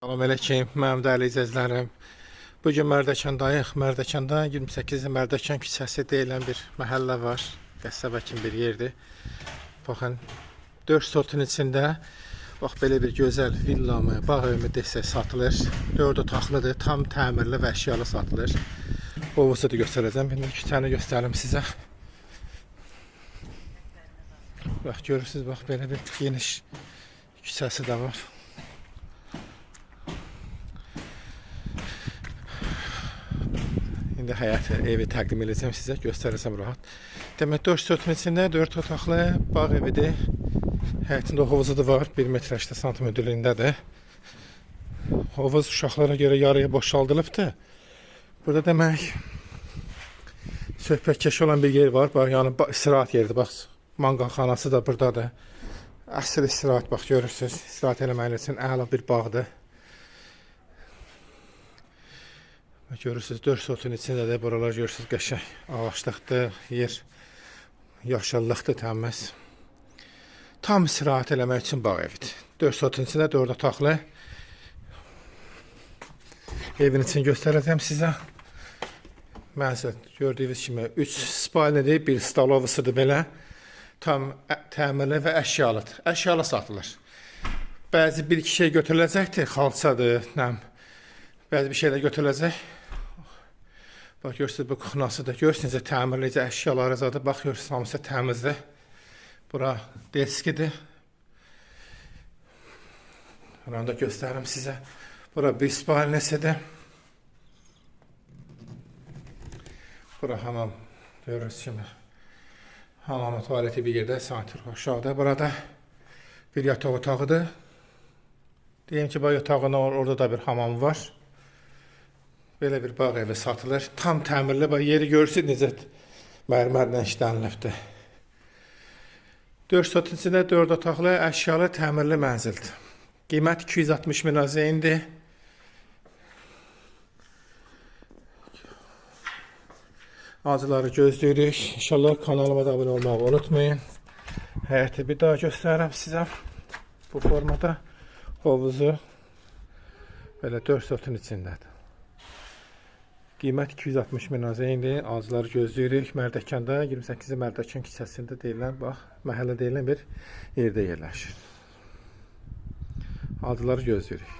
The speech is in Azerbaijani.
Salam əleykum, mənim dəyərli izləyicilərim. Bugün Mərdəkandayıq. Mərdəkanda 28 Mərdəkan küçəsi deyilən bir məhəllə var. Qəsəbə kimi bir yerdir. Baxın, 4 sortun içində bax belə bir gözəl villamı, bağ evimi desək satılır. 4 otaqlıdır, tam təmirli və əşyalı satılır. Ovuzu da göstərəcəm. İndi küçəni göstərim sizə. Bax görürsünüz, bax belə bir geniş küçəsi də var. İndi həyat evi təqdim edəcəm sizə, göstərəcəm rahat. Demək 4 sortun içində 4 otaqlı bağ evidir. Həyətində hovuzu da var, 1 metr 80 sm hündürlüyündədir. Hovuz uşaqlara görə yarıya boşaldılıbdır. Burada demək söhbətkeş olan bir yer var. Bax, yəni istirahət yeridir. Bax, manqalxanası da buradadır. Əsl istirahət, bax görürsünüz. İstirahət eləmək üçün əla bir bağdır. Görürsünüz 4 sortun içində də buralar görürsünüz qəşəng ağaçlıqdır, yer yaşıllıqdır təmiz. Tam istirahət eləmək üçün bağ evidir. 4 sortun içində 4 otaqlı evin için göstərəcəm sizə. Mənzil gördüyünüz kimi 3 spalnidir, 1 stalovusıdır belə. Tam təmirli və əşyalıdır. Əşyalı satılır. Bəzi bir iki şey götürüləcəkdir, xalçadır, bəzi bir şeylər götürüləcək. Bax görürsünüz bu kuxnası da, görürsünüz təmirlicə əşyaları zadı. Bax görürsünüz hamısı təmizdir. Bura deskidir. Bunu da göstərim sizə. Bura bir spalnisidir. Bura hamam, görürsünüz kimi. Hamamı, tuvaleti bir yerdə, sanitar aşağıda. Burada bir yataq otağıdır. Deyim ki, bu yatağın orada da bir hamam var. Belə bir bağ evi satılır. Tam təmirli, bax yeri görürsünüz necə mərmərlə işlənilibdir. 4 sortun içində 4 otaqlı, əşyalı, təmirli mənzildir. Qiymət 260 min azeyindir. Acıları gözləyirik. İnşallah kanalıma da abunə olmağı unutmayın. Həyəti bir daha göstərirəm sizə. Bu formada hovuzu belə 4 sortun içindədir. Qiymət 260 min azeyindir. Acıları gözləyirik. Mərdəkanda 28 Mərdəkan küçəsində deyilən, bax, məhəllə deyilən bir yerdə yerləşir. Acıları gözləyirik.